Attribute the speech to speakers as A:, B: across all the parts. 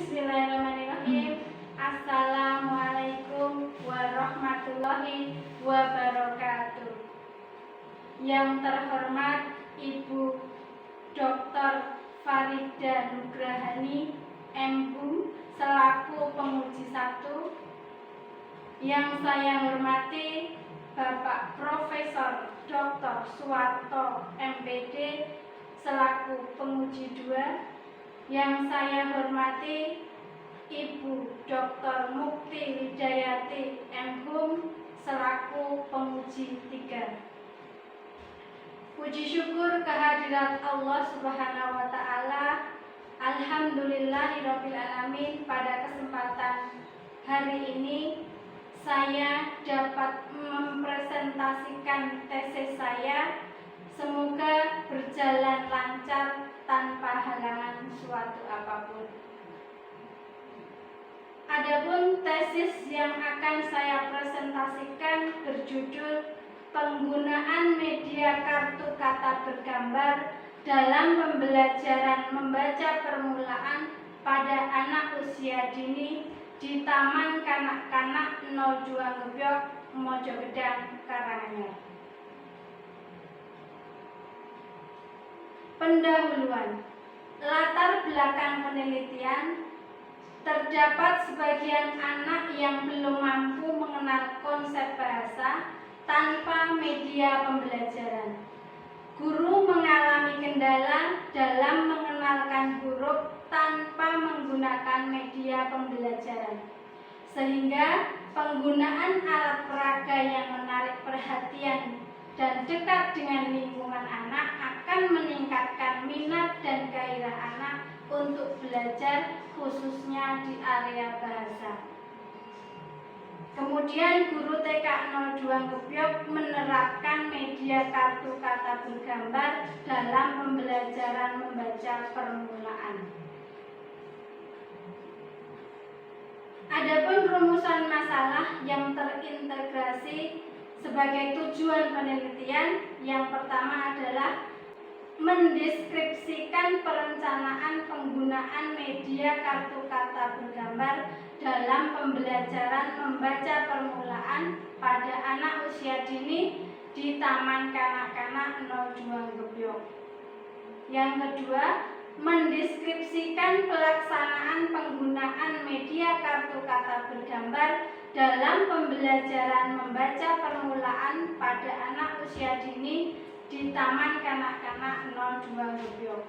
A: Bismillahirrahmanirrahim. Assalamualaikum warahmatullahi wabarakatuh. Yang terhormat Ibu Dr. Farida Nugrahani M.Hum selaku penguji 1. Yang saya hormati Bapak Profesor Dr. Suwarto MPD selaku penguji 2. Yang saya hormati Ibu Dr. Mukti Widayati M.Hum selaku penguji 3. Puji syukur kehadirat Allah Subhanahu wa taala. Alhamdulillahirabbil alamin, pada kesempatan hari ini saya dapat mempresentasikan tesis saya. Semoga berjalan lancar tanpa halangan suatu apapun. Adapun tesis yang akan saya presentasikan berjudul Penggunaan Media Kartu Kata Bergambar dalam Pembelajaran Membaca Permulaan pada Anak Usia Dini di Taman Kanak-kanak 02 Ngebyok, Mojogedang, Karanganyar. Pendahuluan. Latar belakang penelitian. Terdapat sebagian anak yang belum mampu mengenal konsep bahasa tanpa media pembelajaran. Guru mengalami kendala dalam mengenalkan huruf tanpa menggunakan media pembelajaran, sehingga penggunaan alat peraga yang menarik perhatian dan dekat dengan lingkungan anak akan meningkatkan minat dan gairah anak untuk belajar, khususnya di area bahasa. Kemudian guru TK 02 Ngebyok menerapkan media kartu kata bergambar dalam pembelajaran membaca permulaan. Adapun rumusan masalah yang terintegrasi sebagai tujuan penelitian, yang pertama adalah mendeskripsikan perencanaan penggunaan media kartu kata bergambar dalam pembelajaran membaca permulaan pada anak usia dini di Taman Kanak-kanak 02 Ngebyok. Yang kedua, mendeskripsikan pelaksanaan penggunaan media kartu kata bergambar dalam pembelajaran membaca permulaan pada anak usia dini di Taman Kanak-kanak 02 Ngebyok.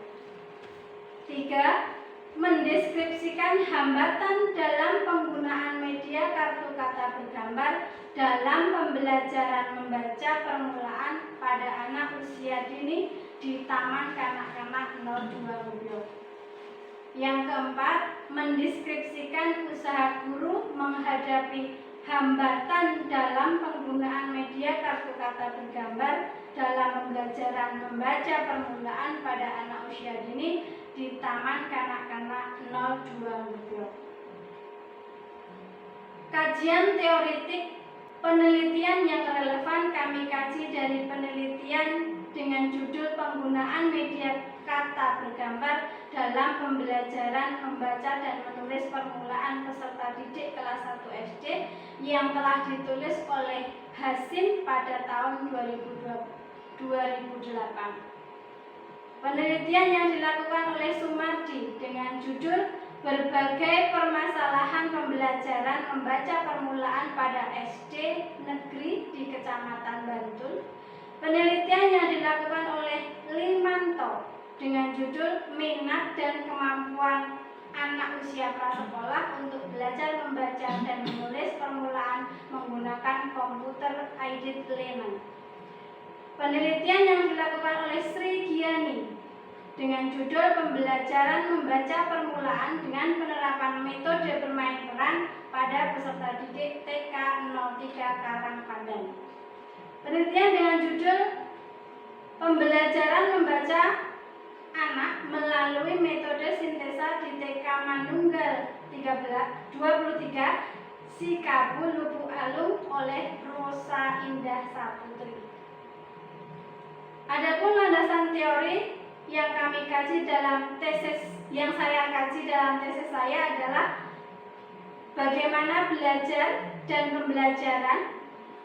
A: 3. Mendeskripsikan hambatan dalam penggunaan media kartu kata bergambar dalam pembelajaran membaca permulaan pada anak usia dini di Taman Kanak-kanak 02 Ngebyok. Yang keempat, mendeskripsikan usaha guru menghadapi hambatan dalam penggunaan media kartu kata bergambar dalam pembelajaran membaca permulaan pada anak usia dini di Taman Kanak-kanak 02 Ngebyok. Kajian teoretik penelitian yang relevan kami kaji dari penelitian dengan judul Penggunaan Media Kata Bergambar dalam Pembelajaran Membaca dan Menulis Permulaan Peserta Didik kelas 1 SD yang telah ditulis oleh Hasim pada tahun 2008. Penelitian yang dilakukan oleh Sumardi dengan judul Berbagai Permasalahan Pembelajaran Membaca Permulaan pada SD Negeri di Kecamatan Bantul. Penelitian yang dilakukan oleh Limanto dengan judul Minat dan Kemampuan Anak Usia Prasekolah untuk Belajar Membaca dan Menulis Permulaan Menggunakan Komputer Aided Learning. Penelitian yang dilakukan oleh Sri Giani dengan judul Pembelajaran Membaca Permulaan dengan Penerapan Metode Bermain Peran pada Peserta Didik TK 03 Karangpandan. Penelitian dengan judul Pembelajaran Membaca Anak melalui Metode Sintesa di TK Manunggal 23 Sikabu Lubuk Alung oleh Rosa Indah Saputri. Adapun landasan teori yang kami kaji dalam tesis, yang saya kaji dalam tesis saya adalah bagaimana belajar dan pembelajaran,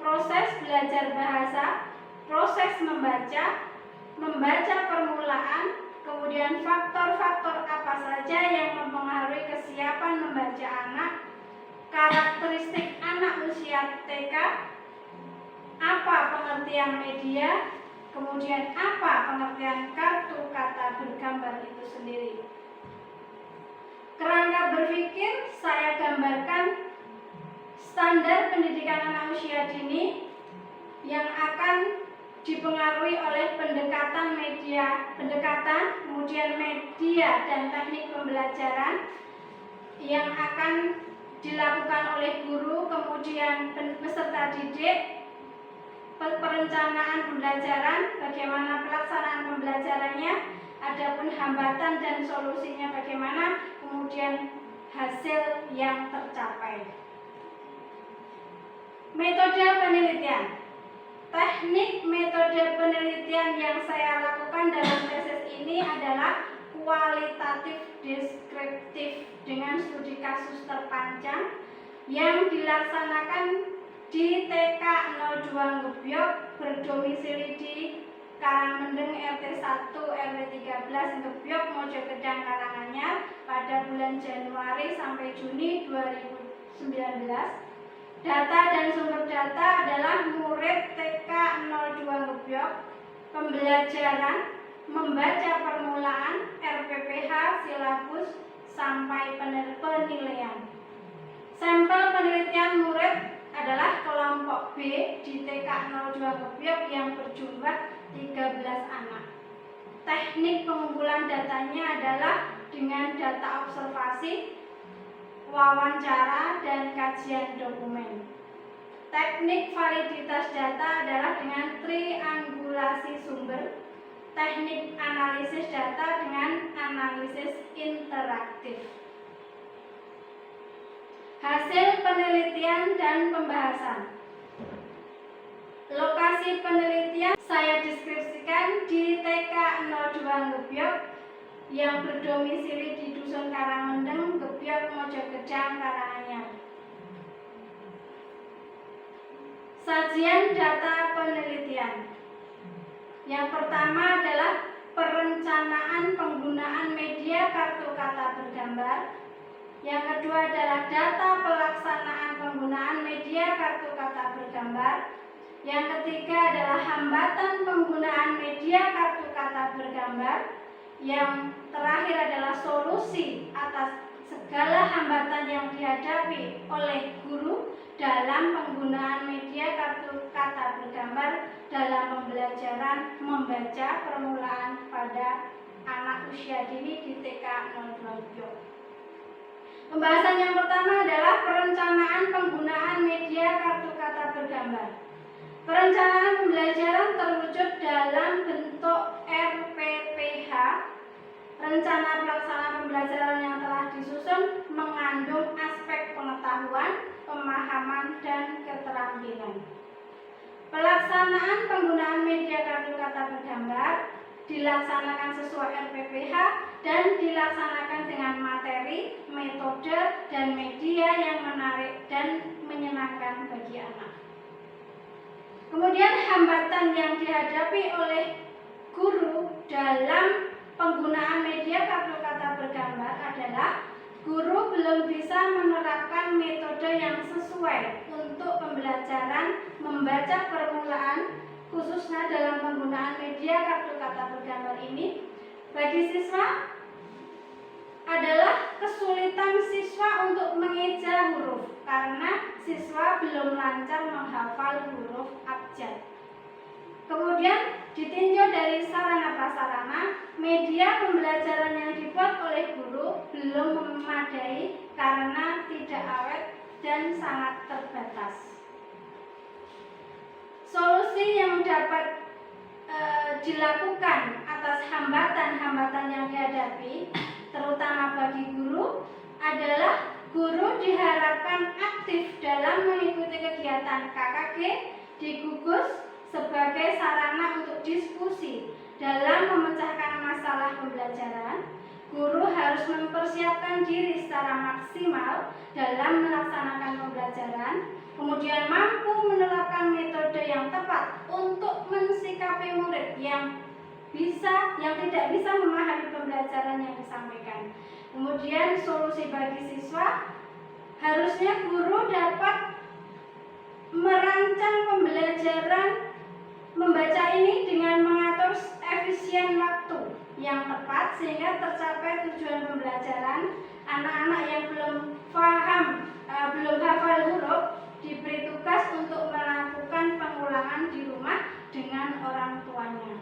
A: proses belajar bahasa, proses membaca permulaan, kemudian faktor-faktor apa saja yang mempengaruhi kesiapan membaca anak, karakteristik anak usia TK, apa pengertian media, kemudian apa pengertian kartu kata bergambar itu sendiri. Kerangka berpikir saya gambarkan standar pendidikan anak usia dini yang akan dipengaruhi oleh pendekatan, kemudian media dan teknik pembelajaran yang akan dilakukan oleh guru, kemudian peserta didik, perencanaan pembelajaran, bagaimana pelaksanaan pembelajarannya, adapun hambatan dan solusinya bagaimana, kemudian hasil yang tercapai. Metode penelitian. Teknik metode penelitian yang saya lakukan dalam tesis ini adalah kualitatif deskriptif dengan studi kasus terpanjang yang dilaksanakan di TK 02 Ngebyok berdomisili di Karangmendeng RT 1 RW 13 Ngebyok Mojogedang Karanganyar pada bulan Januari sampai Juni 2019. Data dan sumber data adalah murid TK 02 Ngebyok, pembelajaran, membaca permulaan, RPPH, silabus, sampai penilaian. Sampel penelitian murid adalah kelompok B di TK 02 Ngebyok yang berjumlah 13 anak. Teknik pengumpulan datanya adalah dengan data observasi, wawancara, dan kajian dokumen. Teknik validitas data adalah dengan triangulasi sumber, teknik analisis data dengan analisis interaktif. Hasil penelitian dan pembahasan. Lokasi penelitian saya deskripsikan di TK 02 Ngebyok yang berdomisili di Dusun Karangmendeng, Ngebyok, Mojogedang, Karanganyar. Sajian data penelitian. Yang pertama adalah perencanaan penggunaan media kartu kata bergambar. Yang kedua adalah data pelaksanaan penggunaan media kartu kata bergambar. Yang ketiga adalah hambatan penggunaan media kartu kata bergambar. Yang terakhir adalah solusi atas segala hambatan yang dihadapi oleh guru dalam penggunaan media kartu kata bergambar dalam pembelajaran membaca permulaan pada anak usia dini di TK 02 Ngebyok. Pembahasan yang pertama adalah perencanaan penggunaan media kartu kata bergambar. Perencanaan pembelajaran terwujud dalam bentuk RPPH. Rencana pelaksanaan pembelajaran yang telah disusun mengandung aspek pengetahuan, pemahaman, dan keterampilan. Pelaksanaan penggunaan media kartu kata bergambar dilaksanakan sesuai RPPH dan dilaksanakan dengan materi, metode, dan media yang menarik dan menyenangkan bagi anak. Kemudian hambatan yang dihadapi oleh guru dalam penggunaan media kartu kata bergambar adalah guru belum bisa menerapkan metode yang sesuai untuk pembelajaran membaca permulaan, khususnya dalam penggunaan media kartu kata bergambar ini. Bagi siswa adalah kesulitan siswa untuk mengeja huruf karena siswa belum lancar menghafal huruf abjad. Kemudian ditinjau dari sarana prasarana, media pembelajaran yang dibuat oleh guru belum memadai karena tidak awet dan sangat terbatas. Solusi yang dapat dilakukan atas hambatan-hambatan yang dihadapi, terutama bagi guru, adalah guru diharapkan aktif dalam mengikuti kegiatan KKG di gugus, sebagai sarana untuk diskusi dalam memecahkan masalah pembelajaran. Guru harus mempersiapkan diri secara maksimal dalam melaksanakan pembelajaran, kemudian mampu menerapkan metode yang tepat untuk mensikapi murid yang tidak bisa memahami pembelajaran yang disampaikan. Kemudian solusi bagi siswa, harusnya guru dapat merancang pembelajaran membaca ini dengan mengatur efisien waktu yang tepat sehingga tercapai tujuan pembelajaran. Anak-anak yang belum hafal huruf diberi tugas untuk melakukan pengulangan di rumah dengan orang tuanya.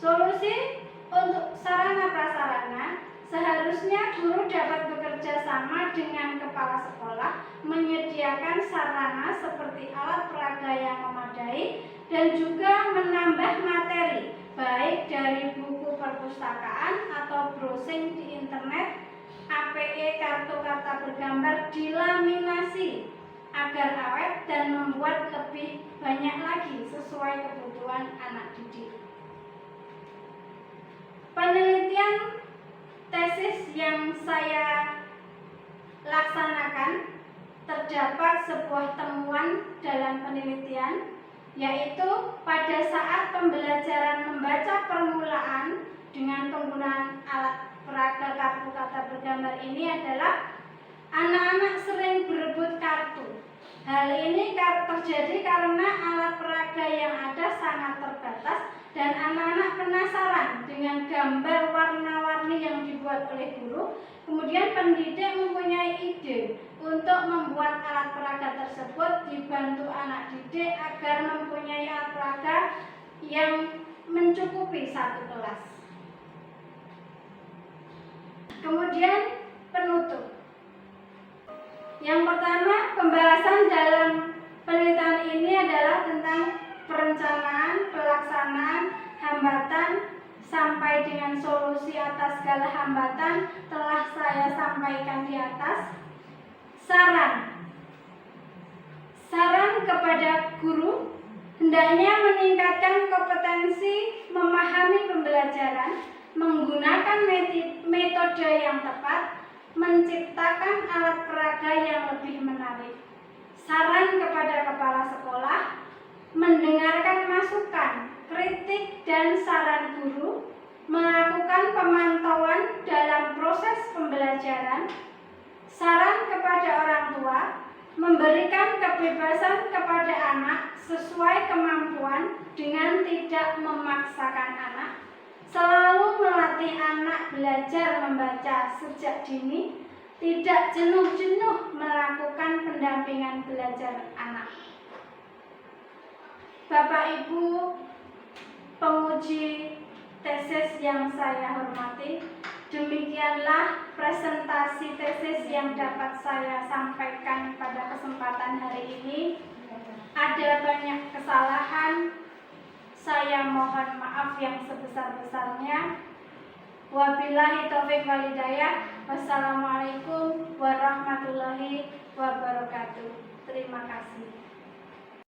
A: Solusi untuk sarana prasarana, seharusnya guru dapat bekerja sama dengan kepala sekolah menyediakan sarana seperti alat peraga yang memadai dan juga menambah materi baik dari buku perpustakaan atau browsing di internet, APE kartu kata bergambar dilaminasi agar awet dan membuat lebih banyak lagi sesuai kebutuhan anak didik. Penelitian tesis yang saya laksanakan, terdapat sebuah temuan dalam penelitian, yaitu pada saat pembelajaran membaca permulaan dengan penggunaan alat peraga kartu kata bergambar ini adalah anak-anak sering berebut kartu. Hal ini terjadi karena alat peraga yang ada sangat terbatas dan anak-anak penasaran dengan gambar warna-warni yang dibuat oleh guru. Kemudian pendidik mempunyai ide untuk membuat alat peraga tersebut, dibantu anak didik agar mempunyai alat peraga yang mencukupi satu kelas. Kemudian penutup. Yang pertama, pembahasan dalam penelitian ini adalah tentang perencanaan, pelaksanaan, hambatan, sampai dengan solusi atas segala hambatan telah saya sampaikan di atas. Saran kepada guru, hendaknya meningkatkan kompetensi memahami pembelajaran, menggunakan metode yang tepat, menciptakan alat peraga yang lebih menarik. Saran kepada kepala sekolah, mendengarkan masukan, kritik, dan saran guru, melakukan pemantauan dalam proses pembelajaran. Saran kepada orang tua, memberikan kebebasan kepada anak sesuai kemampuan dengan tidak memaksakan anak. Selalu melatih anak belajar membaca sejak dini, tidak jenuh-jenuh melakukan pendampingan belajar anak. Bapak Ibu penguji tesis yang saya hormati, demikianlah presentasi tesis yang dapat saya sampaikan pada kesempatan hari ini. Ada banyak kesalahan, saya mohon maaf yang sebesar-besarnya. Wabillahi taufiq wal hidayah. Wassalamualaikum warahmatullahi wabarakatuh. Terima kasih.